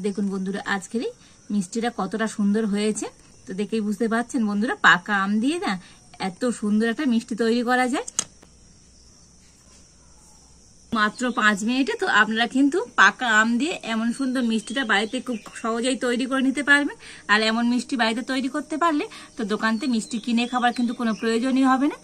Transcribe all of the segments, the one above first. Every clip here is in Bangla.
দেখুন বন্ধুরা আজকের এই মিষ্টিটা কতটা সুন্দর হয়েছে। তো দেখেই বুঝতে পারছেন বন্ধুরা, পাকা আম দিয়ে না এত সুন্দর একটা মিষ্টি তৈরি করা যায় মাত্র 5 মিনিটে। তো আপনারা কিন্তু পাকা আম দিয়ে এমন সুন্দর মিষ্টিটা বাড়িতে খুব সহজেই তৈরি করে নিতে পারবেন। আর এমন মিষ্টি বাড়িতে তৈরি করতে পারলে তো দোকানতে মিষ্টি কিনে খাবার কিন্তু কোনো প্রয়োজনই হবে না।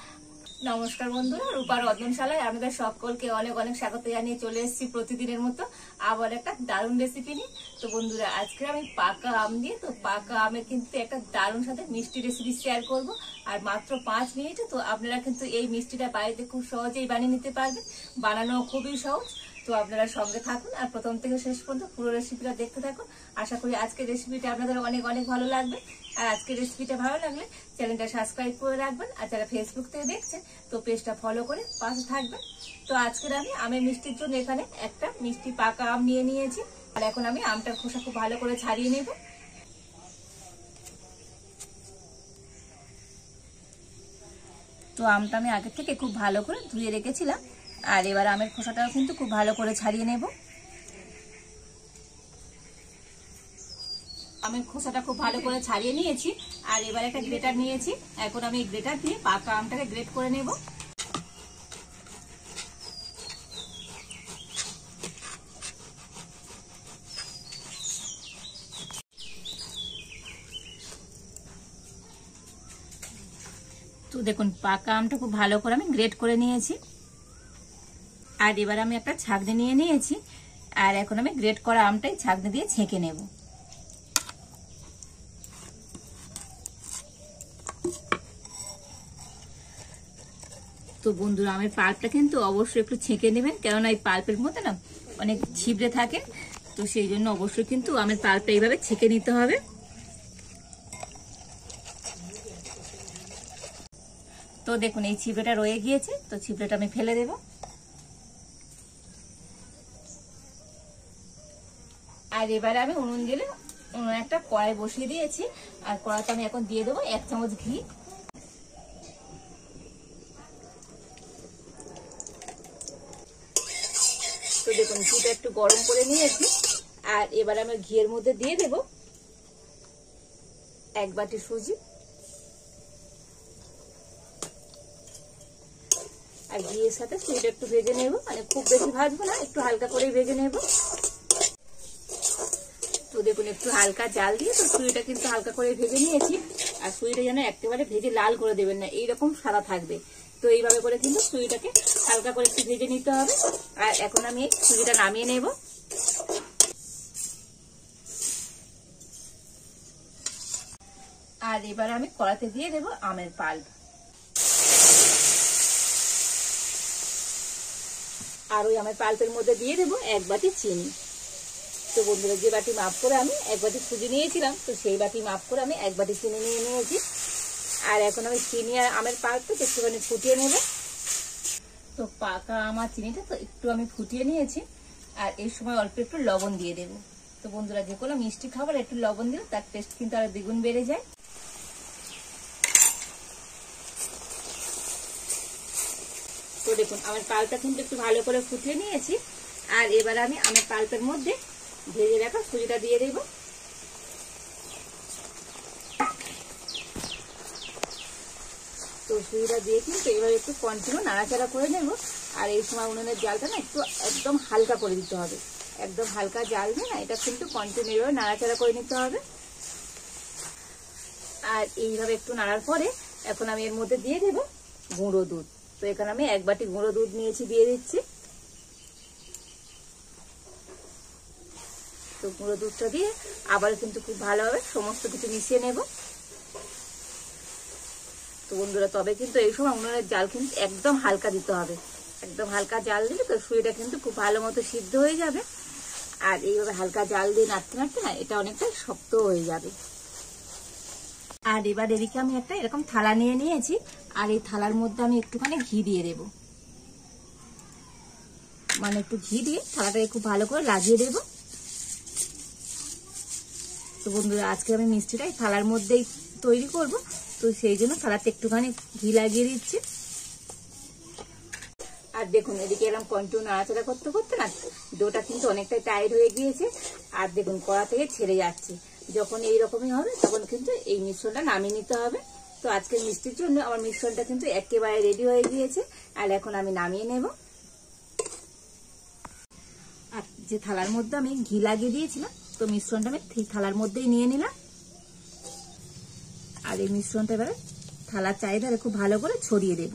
নমস্কার বন্ধুরা, রূপার রন্ধনশালায় আপনাদের সকলকে অনেক অনেক স্বাগত জানিয়ে চলে এসেছি প্রতিদিনের মতো আবার একটা দারুণ রেসিপি নিয়ে। তো বন্ধুরা আজকে আমি পাকা আম দিয়ে, তো পাকা আমের কিন্তু একটা দারুণ সাথে মিষ্টি রেসিপি শেয়ার করব। আর মাত্র 5 মিনিটে তো আপনারা কিন্তু এই মিষ্টিটা বাড়িতে খুব সহজেই বানিয়ে নিতে পারবেন। বানানো খুবই সহজ। তো আপনারা সঙ্গে থাকুন আর প্রথম থেকে শেষ পর্যন্ত পুরো রেসিপিটা দেখতে থাকুন। আশা করি আজকের রেসিপিটা আপনাদের অনেক অনেক ভালো লাগবে। আর আজকের রেসিপিটা ভালো লাগলে চ্যানেলটা সাবস্ক্রাইব করে রাখবেন। আর যারা ফেসবুক থেকে দেখছেন তো পেজটা ফলো করে পাশে থাকবেন। তো আজকের আমি আমের মিষ্টির জন্য এখানে একটা মিষ্টি পাকা আম নিয়ে নিয়েছি। আর এখন আমি আমটার খোসা খুব ভালো করে ছাড়িয়ে নেব। তো আমটা আমি আগে থেকে খুব ভালো করে ধুয়ে রেখেছিলাম। আর এবার আমের খোসাটাও কিন্তু খুব ভালো করে ছাড়িয়ে নেব। আমের খোসাটা খুব ভালো করে ছাড়িয়ে নিয়েছি। আর এবার একটা গ্রেটার নিয়েছি। এখন আমি গ্রেটার দিয়ে পাকা আমটাকে গ্রেট করে নেব। তো দেখুন পাকা আমটা খুব ভালো করে আমি গ্রেট করে নিয়েছি। আর এবার আমি একটা ছাঁকনি নিয়ে নিয়েছি। আর এখন আমি গ্রেট করা আমটাই ছাঁকনি দিয়ে ছেঁকে নেব। তো বন্ধুরা আমের পাল্পটা কিন্তু অবশ্যই একটু ছেঁকে নেবেন, কেননা এই পাল্পের মধ্যে না অনেক ছিবড়ে থাকে। তো সেই জন্য অবশ্যই কিন্তু আমের পাল্পটা এইভাবে ছেঁকে নিতে হবে। তো দেখুন এই ছিবড়েটা রয়ে গিয়েছে, তো ছিবড়েটা আমি ফেলে দেব। আর এবারে আমি উনুন জেলে একটা কড়াই বসিয়ে দিয়েছি। আর কড়াইতে আমি এখন দিয়ে দেবো 1 চামচ ঘি। তো দেখুন ঘিটা একটু গরম করে নিয়েছি। আর এবার আমি ঘিয়ের মধ্যে দিয়ে দেব 1 বাটি সুজি। আর ঘিয়ের সাথে সুজিটা একটু ভেজে নেব, মানে খুব বেশি ভাজবো না, একটু হালকা করেই ভেজে নেব। তো দেখুন একটু হালকা জাল দিয়ে তো সুজিটা কিন্তু হালকা করে ভেজে নিয়েছি। আর সুজিটা যেন একেবারে ভেজে লাল করে দেবেন না, এইরকম সাদা থাকবে। তো এইভাবে করে কিন্তু সুজিটাকে হালকা করে একটু ভেজে নিতে হবে। আর এখন আমি সুজিটা নামিয়ে নেব। আর এবার আমি কড়াতে দিয়ে দেব আমের পাল্প। আর ওই আমের পাল্পের মধ্যে দিয়ে দেব 1 বাটি চিনি। তো বন্ধুরা যে বাটি মাপ করে আমি 1 বাটি সুজি নিয়েছিলাম, তো সেই বাটি মাপ করে আমি 1 বাটি চিনি নিয়ে নিয়েছি। আর এখন আমি চিনি আর আমের পাল্পটা একটুখানি ফুটিয়ে নেব। তো পাকা আমার চিনিটা তো একটু আমি ফুটিয়ে নিয়েছি। আর এই সময় অল্প একটু লবণ দিয়ে দেব। তো বন্ধুরা যে কোনো মিষ্টি খাবার একটু লবণ দিলে তার টেস্ট কিন্তু আরো দ্বিগুণ বেড়ে যায়। তো দেখুন আমার পাল্পটা কিন্তু একটু ভালো করে ফুটিয়ে নিয়েছি। আর এবার আমি আমের পাল্পের মধ্যে ভেজে রাখা সুজিটা দিয়ে দেব। তো সুজিটা দিয়ে কিন্তু এবার একটু কন্টিনিউ নাড়াচাড়া করে নেব। আর এই সময় উনুনের জালটা না একটু একদম হালকা করে দিতে হবে। একদম হালকা জাল দিয়ে না এটা কিন্তু কন্টিনিউ নাড়াচাড়া করে নিতে হবে। আর এইভাবে একটু নাড়ার পরে এখন আমি এর মধ্যে দিয়ে দেব গুঁড়ো দুধ। তো এখানে আমি 1 বাটি গুঁড়ো দুধ নিয়েছি, দিয়ে দিচ্ছি। তো গুঁড়ো দুধটা দিয়ে আবার কিন্তু খুব ভালোভাবে সমস্ত কিছু মিশিয়ে নেব। তো বন্ধুরা তবে কিন্তু এই সময় উনুনের জাল কিন্তু একদম হালকা দিতে হবে। একদম হালকা জাল দিলে তো সুজিটা কিন্তু খুব ভালো মতো সিদ্ধ হয়ে যাবে। আর এইভাবে হালকা জাল দিয়ে নাড়তে নাড়তে না এটা অনেকটা শক্ত হয়ে যাবে। আর এবার এদিকে আমি একটা এরকম থালা নিয়ে নিয়েছি। আর এই থালার মধ্যে আমি একটুখানি ঘি দিয়ে দেব, মানে একটু ঘি দিয়ে থালাটাকে খুব ভালো করে লাগিয়ে দেব। তো বন্ধুরা আজকে আমি মিষ্টিটা এই থালার মধ্যেই তৈরি করব। তো সেই জন্য থালাতে একটুখানি ঘি লাগিয়ে দিচ্ছি। আর দেখুন এদিকে এরকম কন্টিনিউ নাড়াচাড়া করতে করতে না ডোটা কিন্তু অনেকটাই টাইট হয়ে গিয়েছে। আর দেখুন কড়া থেকে ছেড়ে যাচ্ছে। যখন এইরকমই হবে তখন কিন্তু এই মিশ্রণটা নামিয়ে নিতে হবে। তো আজকের মিষ্টির জন্য আমার মিশ্রণটা কিন্তু একেবারে রেডি হয়ে গিয়েছে। আর এখন আমি নামিয়ে নেব। আর যে থালার মধ্যে আমি ঘি লাগিয়ে দিয়েছিলাম, তো মিশ্রণটা আমি থালার মধ্যেই নিয়ে নিলাম। আর এই মিশ্রণটা এবারে থালার চারিধারে খুব ভালো করে ছড়িয়ে দেব।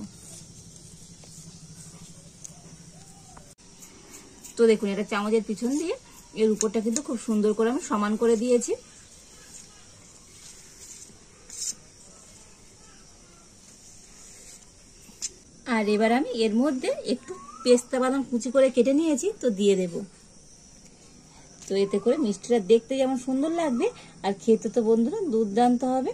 তো দেখুন এটা চামচের পিছন দিয়ে এর উপরটা কিন্তু খুব সুন্দর করে আমি সমান করে দিয়েছি। আর এবার আমি এর মধ্যে একটু পেস্তা বাদাম কুচি করে কেটে নিয়েছি, তো দিয়ে দেব। তো এতে করে মিষ্টিটা দেখতে যেমন সুন্দর লাগবে আর খেতে তো বন্ধুরা দুর্দান্ত হবে।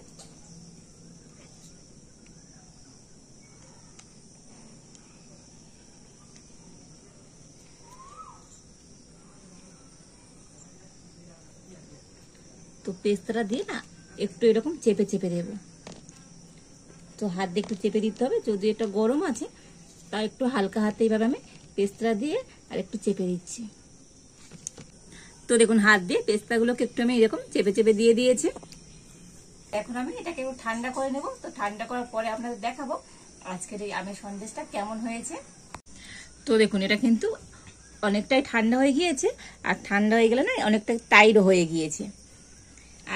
তো পেস্তাটা দিয়ে না একটু এরকম চেপে চেপে দেব। তো হাত দিয়ে একটু চেপে দিতে হবে, যদি এটা গরম আছে তা একটু হালকা হাতে এইভাবে আমি পেস্তা দিয়ে আর একটু চেপে দিচ্ছি। তো দেখুন হাত দিয়ে পেস্তাগুলোকে একটু আমি এরকম চেপে চেপে দিয়ে দিয়েছি। এখন আমি এটাকে একটু ঠান্ডা করে নেব। তো ঠান্ডা করার পরে আপনাদের দেখাবো আজকের এই আমের সন্দেশটা কেমন হয়েছে। তো দেখুন এটা কিন্তু অনেকটাই ঠান্ডা হয়ে গিয়েছে। আর ঠান্ডা হয়ে গেলে না অনেকটা টাইটও হয়ে গিয়েছে।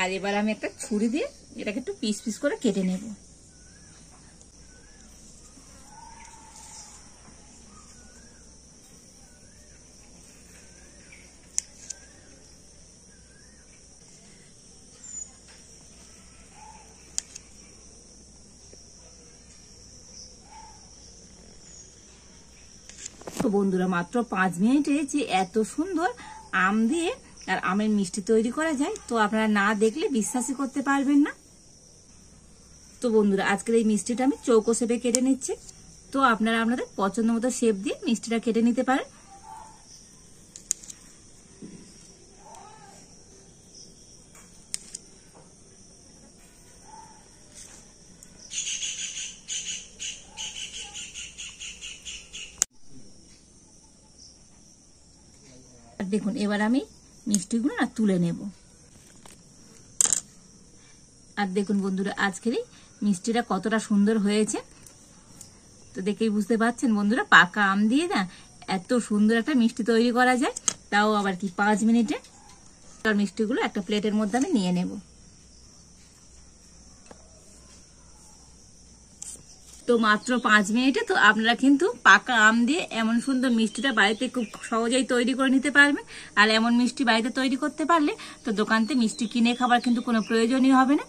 আর এবার আমি একটা ছুরি দিয়ে এটাকে একটু পিস পিস করে কেটে নেব। তো বন্ধুরা মাত্র 5 মিনিটে যে এত সুন্দর আম দিয়ে আর আমের মিষ্টি তৈরি করা যায়, তো আপনারা না দেখলে বিশ্বাসই করতে পারবেন না। তো বন্ধুরা আজকের এই মিষ্টিটা আমি চৌকো শেপে কেটে নিচ্ছি। তো আপনারা আপনাদের পছন্দ মতো শেপ দিয়ে মিষ্টিটা কেটে নিতে পারেন। আর দেখুন এবার আমি মিষ্টিগুলো না তুলে নেব। আর দেখুন বন্ধুরা আজকের এই মিষ্টিটা কতটা সুন্দর হয়েছে। তো দেখেই বুঝতে পারছেন বন্ধুরা পাকা আম দিয়ে না এত সুন্দর একটা মিষ্টি তৈরি করা যায়, তাও আবার কি 5 মিনিটে। আর মিষ্টিগুলো একটা প্লেটের মধ্যে আমি নিয়ে নেব। তো মাত্র 5 মিনিটে তো আপনারা কিন্তু পাকা আম দিয়ে এমন সুন্দর মিষ্টিটা বাড়িতে খুব সহজেই তৈরি করে নিতে পারবেন। আর এমন মিষ্টি বাড়িতে তৈরি করতে পারলে তো দোকানতে মিষ্টি কিনে খাবার কিন্তু কোনো প্রয়োজনই হবে না।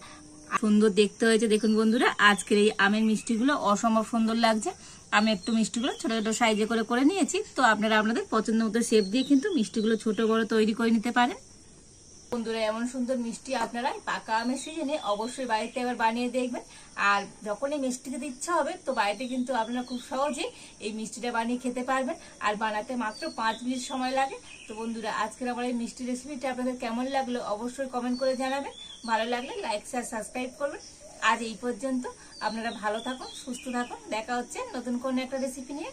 সুন্দর দেখতে হয়েছে দেখুন বন্ধুরা আজকের এই আমের মিষ্টিগুলো অসম্ভব সুন্দর লাগছে। আমি একটু মিষ্টিগুলো ছোট ছোট সাইজে করে নিয়েছি। তো আপনারা আপনাদের পছন্দ মতো শেপ দিয়ে কিন্তু মিষ্টিগুলো ছোট বড় তৈরি করে নিতে পারেন। বন্ধুরা এমন সুন্দর মিষ্টি আপনারা পাকা আমের সিজনে অবশ্যই বাড়িতে এবার বানিয়ে দেখবেন। আর যখন এই মিষ্টি খেতে ইচ্ছা হবে তো বাড়িতে কিন্তু আপনারা খুব সহজে এই মিষ্টিটা বানিয়ে খেতে পারবেন। আর বানাতে মাত্র 5 মিনিট সময় লাগে। তো বন্ধুরা আজকের আমার এই মিষ্টি রেসিপিটা আপনাদের কেমন লাগলো অবশ্যই কমেন্ট করে জানাবেন। ভালো লাগলে লাইক শেয়ার সাবস্ক্রাইব করবেন। আজ এই পর্যন্ত। আপনারা ভালো থাকুন, সুস্থ থাকুন। দেখা হচ্ছে নতুন কোনো একটা রেসিপি নিয়ে।